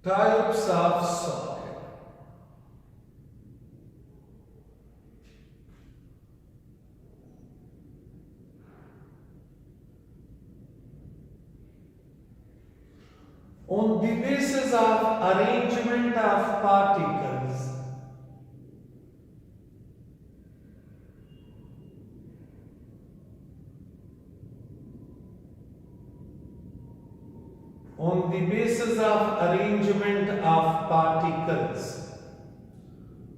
Types of solid. On the basis of arrangement of particles, on the basis of arrangement of particles,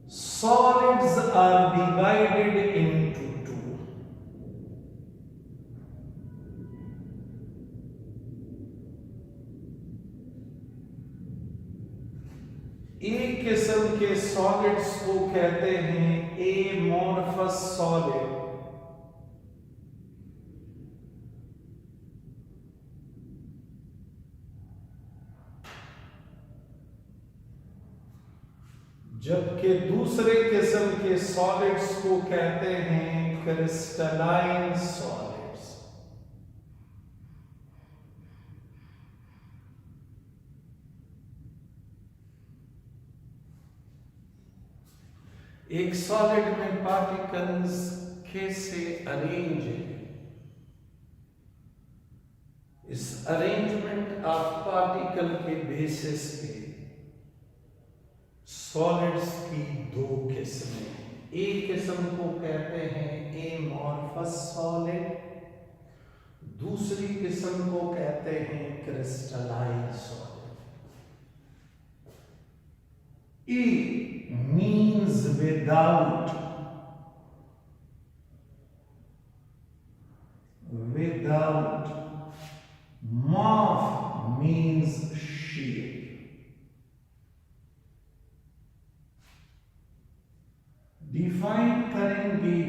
solids are divided into two. एक किस्म के solids को कहते हैं amorphous solid, जबकि दूसरे किस्म के सॉलिड्स को कहते हैं क्रिस्टलाइन सॉलिड्स। एक सॉलिड में पार्टिकल्स कैसे अरेंज है, इस अरेंजमेंट ऑफ पार्टिकल के बेसिस पे सॉलिड्स की दो किस्में, एक किस्म को कहते हैं एमोर्फस सॉलिड, दूसरी किस्म को कहते हैं crystalline solid. E means without, morph means shape। Define करेंगे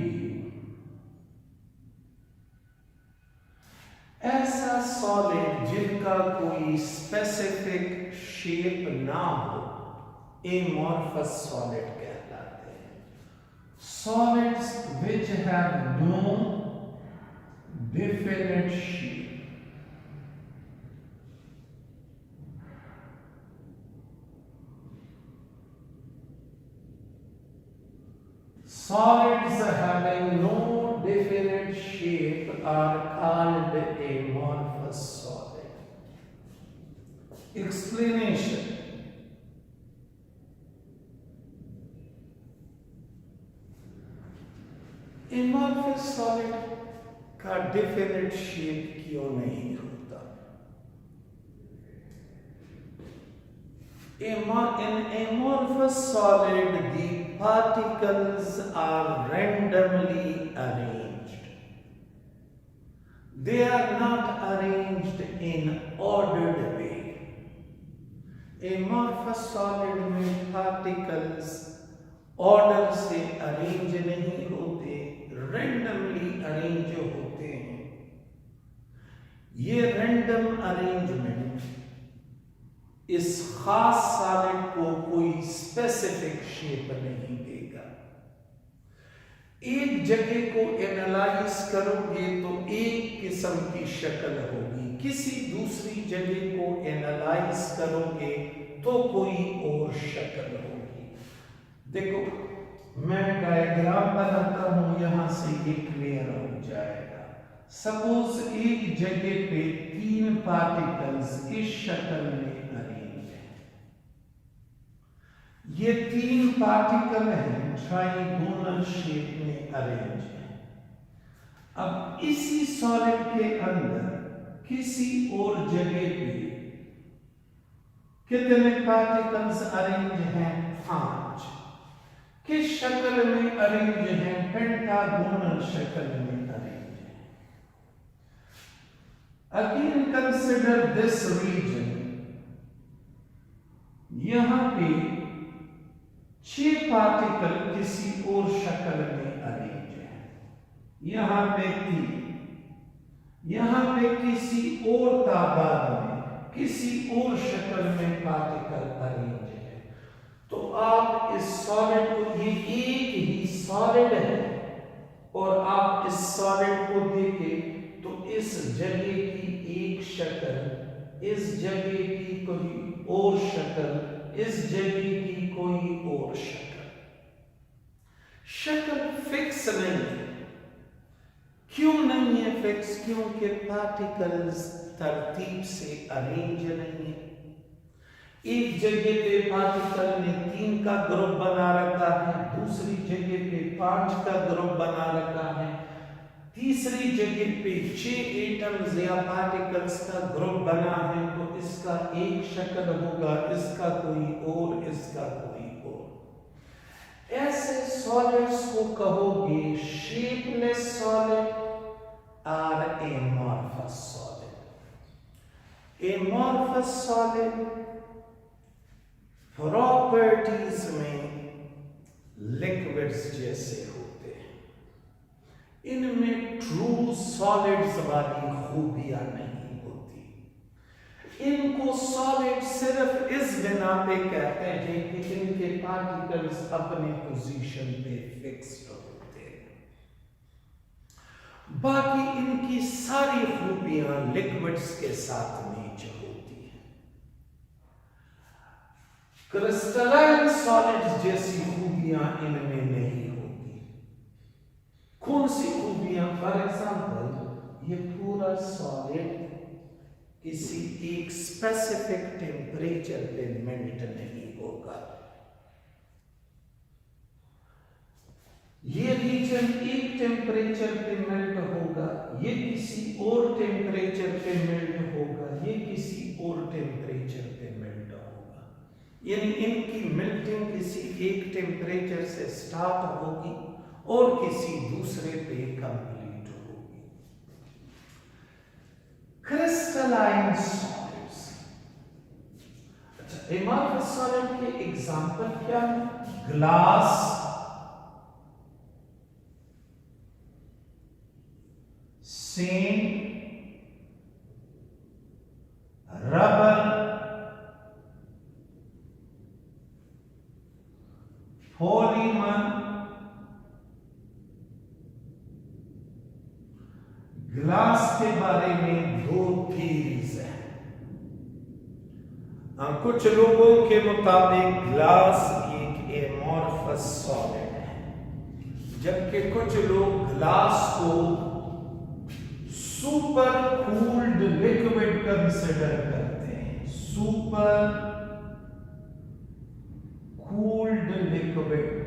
ऐसा सॉलिड जिनका कोई स्पेसिफिक शेप ना हो, amorphous solid कहलाते हैं। Solids which have no definite shape, solids having no definite shape are called amorphous solid। Explanation: amorphous solid का definite shape क्यों नहीं होता? In amorphous solid, the particles are randomly arranged. They are not arranged in ordered way. Amorphous solid में particles order से arrange नहीं होते, randomly arrange होते हैं। ये रैंडम अरेंजमेंट इस खास सॉलिड को कोई स्पेसिफिक शेप नहीं देगा। एक जगह को एनालाइज करोगे तो एक किस्म की शक्ल होगी, किसी दूसरी जगह को एनालाइज करोगे तो कोई और शक्ल होगी। देखो, मैं डायग्राम बनाता हूं, यहां से ये क्लियर हो जाएगा। सपोज एक जगह पे तीन पार्टिकल्स इस शक्ल में अरेंज हैं। ये तीन पार्टिकल हैं, ट्राइगोनल शेप में अरेंज हैं। अब इसी सॉलिड के अंदर किसी और जगह पे कितने पार्टिकल्स अरेंज हैं? 5। किस शक्ल में अरेंज है? पेंटागोनल शक्ल में अरेंज है। Again consider this region. यहां पे 6 पार्टिकल किसी और शक्ल में अरेंज है, यहां पे 3, यहां पे किसी और तादाद में किसी और शक्ल में पार्टिकल अरेंज है। तो आप इस सॉलिड को, ये एक ही सॉलिड है, और आप इस सॉलिड को देखें तो इस जगह की एक शक्ल, इस जगह की कोई और शक्ल, इस जगह की कोई और शक्ल। शक्ल फिक्स नहीं है। क्यों नहीं है फिक्स? क्योंकि पार्टिकल्स तरतीब से अरेंज नहीं है। एक जगह पे पार्टिकल ने 3 का ग्रुप बना रखा है, दूसरी जगह पे 5 का ग्रुप बना रखा है, तीसरी जगह पे 6 एटम्स या पार्टिकल्स का ग्रुप बना है। तो इसका एक शक्ल होगा, इसका कोई और, इसका कोई और। ऐसे सॉलिड्स को कहोगे शेपलेस सॉलिड और amorphous solid. Amorphous solid properties में लिक्विड्स जैसे होते हैं। इनमें ट्रू सॉलिड्स वाली खूबियां नहीं होती। इनको सॉलिड सिर्फ इस बिना पे कहते हैं कि इनके पार्टिकल्स अपने पोजीशन पे फिक्स्ड होते हैं। बाकी इनकी सारी खूबियां लिक्विड्स के साथ मैच होती है। क्रिस्टलाइन सॉलिड्स जैसी खूबियां इनमें नहीं होती। कौन सी खूबियां? फॉर एग्जाम्पल, ये पूरा सॉलिड किसी एक स्पेसिफिक टेम्परेचर पे मेल्ट नहीं होगा। ये रीजन एक टेम्परेचर पे मेल्ट होगा, ये किसी और टेम्परेचर पे मेल्ट होगा, ये किसी और टेम्परेचर पे मेल्ट होगा। इनकी मेल्टिंग किसी एक टेम्परेचर से स्टार्ट होगी और किसी दूसरे पे कंप्लीट होगी। Crystalline solids. अच्छा, एमॉर्फस सॉलिड के एग्जांपल क्या है? Glass, send, rubber, polymer, glass के बारे में 2 थीरीज हैं। कुछ लोगों के मुताबिक ग्लास एक एमॉर्फस सॉलिड है, जबकि कुछ लोग ग्लास को सुपर कूल्ड लिक्विड कंसिडर करते हैं। Super cooled liquid.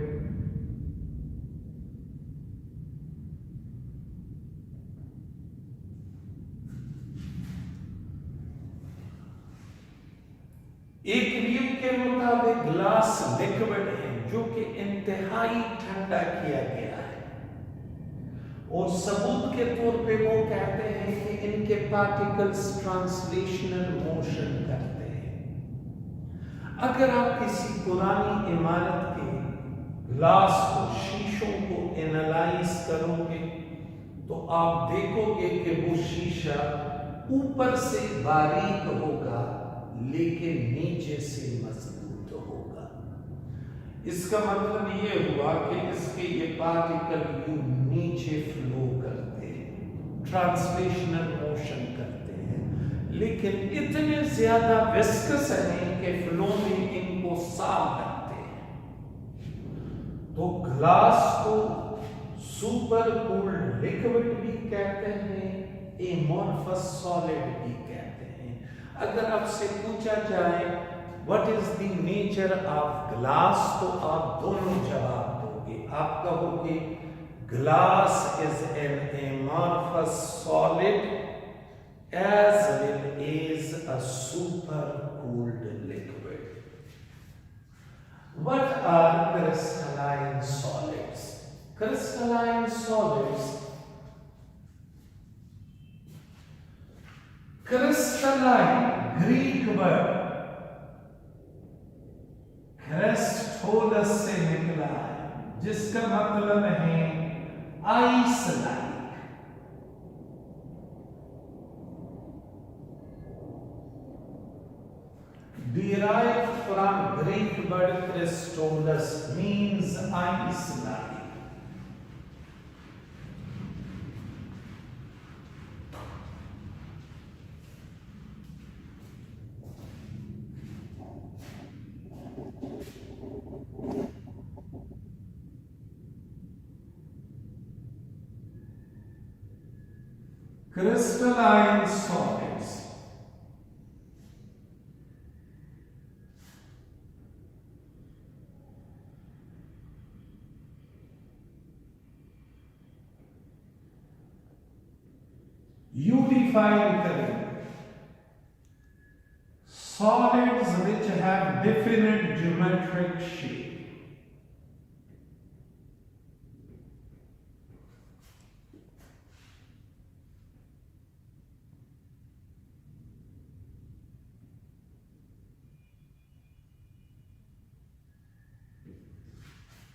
एक व्यू के मुताबिक ग्लास लिक्विड है जो कि इंतहाई ठंडा किया गया है, और सबूत के तौर पे वो कहते हैं कि इनके पार्टिकल्स ट्रांसलेशनल मोशन करते हैं। अगर आप किसी पुरानी इमारत के ग्लास को, शीशों को एनालाइज करोगे तो आप देखोगे कि वो शीशा ऊपर से बारीक होगा लेकिन नीचे से मजबूत होगा। इसका मतलब ये हुआ कि इसके ये पार्टिकल यूं नीचे फ्लो करते हैं, ट्रांसलेशनल मोशन करते हैं, लेकिन इतने ज्यादा विस्कस हैं कि फ्लो में इनको साफ रखते हैं। तो ग्लास को सुपर कूल्ड लिक्विड भी कहते हैं, एमॉर्फस सॉलिड भी कहते हैं। अगर आपसे पूछा जाए what is the nature of glass, तो आप दोनों जवाब दोगे। आप कहोगे glass is an amorphous solid as well as a super cooled liquid. What are crystalline solids? Crystalline solids, crystalline Greek word krystallos से निकला है, जिसका मतलब है ice like. derived from Greek word Crystallus means ice like. crystalline solids. You define करें solids which have definite geometric shape.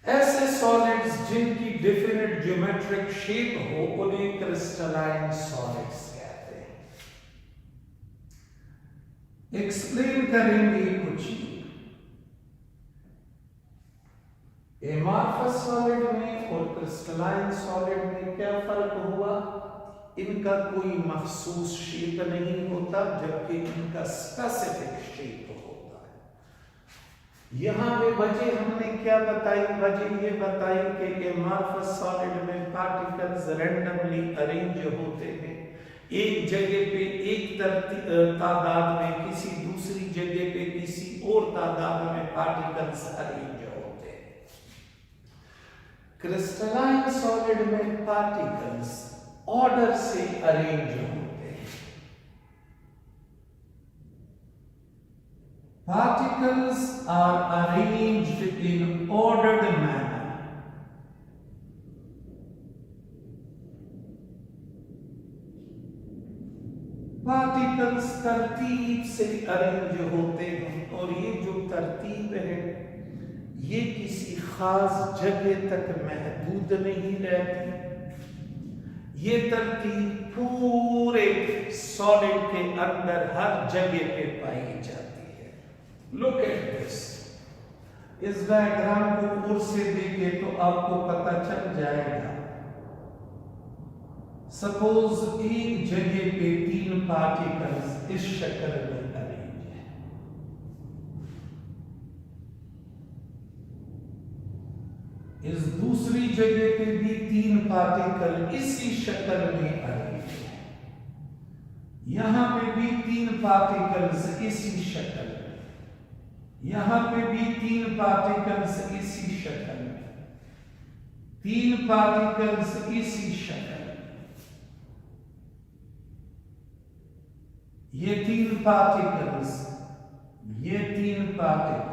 ऐसे solids जिनकी definite geometric shape हो उन्हें क्रिस्टलाइन सॉलिड्स कहते हैं। एक्सप्लेन करेंगे कुछ एमार्फस सॉलिड में और क्रिस्टलाइन सॉलिड में क्या फर्क हुआ। इनका कोई मखसूस शेप नहीं होता जबकि इनका स्पेसिफिक शेप होता है। यहां पे वजह हमने क्या बताई, वजह ये बताई कि एमार्फस सॉलिड में पार्टिकल्स रैंडमली अरेंज होते हैं, एक जगह पे एक तादाद में, किसी दूसरी जगह पे किसी और तादाद में पार्टिकल्स अरेंज होते हैं। क्रिस्टलाइन सॉलिड में पार्टिकल्स ऑर्डर से अरेंज होते हैं। Particles are arranged in ordered manner. Particles तरतीब से अरेंज होते हैं और ये जो तरतीब है ये किसी खास जगह तक महदूद नहीं रहती। ये तरतीब पूरे सॉलिड के अंदर हर जगह पे पाई जाती है। Look at this. इस डायग्राम को दूर से देखे तो आपको पता चल जाएगा। सपोज एक जगह पे 3 पार्टिकल्स इस शक्ल में अरेंज है। इस दूसरी जगह पे भी 3 पार्टिकल इसी शक्ल में अरेंज है। यहां पे भी 3 पार्टिकल्स इसी शक्ल में, यहां पे भी 3 पार्टिकल्स इसी शक्ल में, 3 पार्टिकल्स इसी शक्ल में, ये 3 पार्टिकल्स, ये 3 particles,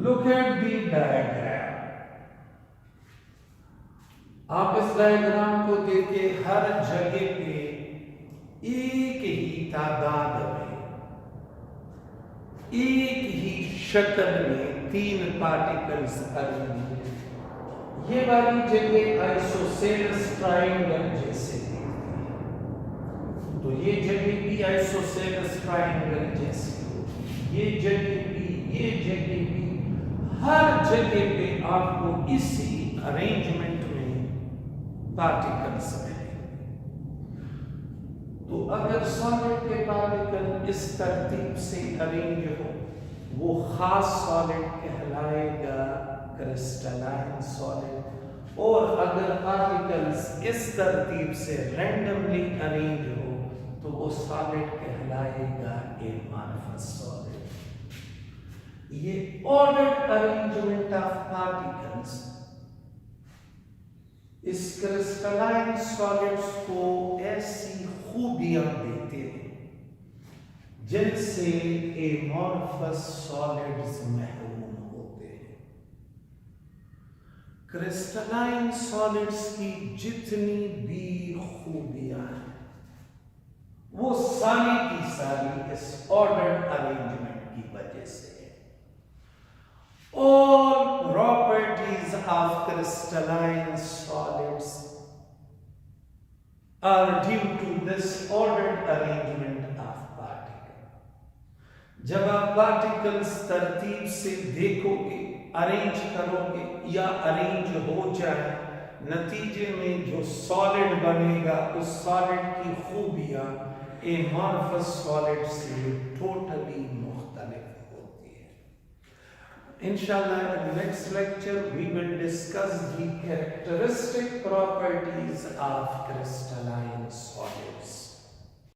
Look at the diagram. आप इस डायग्राम को देखे, हर जगह पे एक ही तादाद में, एक ही शक्ल में 3 पार्टिकल्स अरेंज हैं। ये वाली जगह आइसोसेलेस ट्रायंगल जैसे दिखती है, तो ये जगह भी आइसोसेलेस ट्रायंगल जैसी, ये जगह भी, ये जगह भी, हर जगह पे आपको इसी अरेंजमेंट में पार्टिकल्स मिलेंगे। तो अगर सॉलिड के पार्टिकल इस तरतीब से अरेंज हो वो खास सॉलिड कहलाएगा क्रिस्टलाइन सॉलिड, और अगर पार्टिकल्स इस तरतीब से रैंडमली अरेंज हो तो वो सॉलिड कहलाएगा एमार्फस सॉलिड। ये ऑर्डर्ड अरेंजमेंट ऑफ पार्टिकल्स इस क्रिस्टलाइन सॉलिड्स को ऐसी खूबियां देते हैं जिनसे एमॉर्फस सॉलिड्स महरूम होते हैं। क्रिस्टलाइन सॉलिड्स की जितनी भी खूबियां हैं वो सारी की सारी इस ऑर्डर्ड अरेंजमेंट की वजह से। All properties of crystalline solids are due to this ordered arrangement of particles. जब आप पार्टिकल्स तरतीब से देखोगे, अरेंज करोगे या अरेंज हो जाए, नतीजे में जो सॉलिड बनेगा उस सॉलिड की खूबियां एमॉर्फस सॉलिड से टोटली मुख्तलिफ होती है। इंशाल्लाह in next lecture we will discuss the characteristic properties of crystalline solids.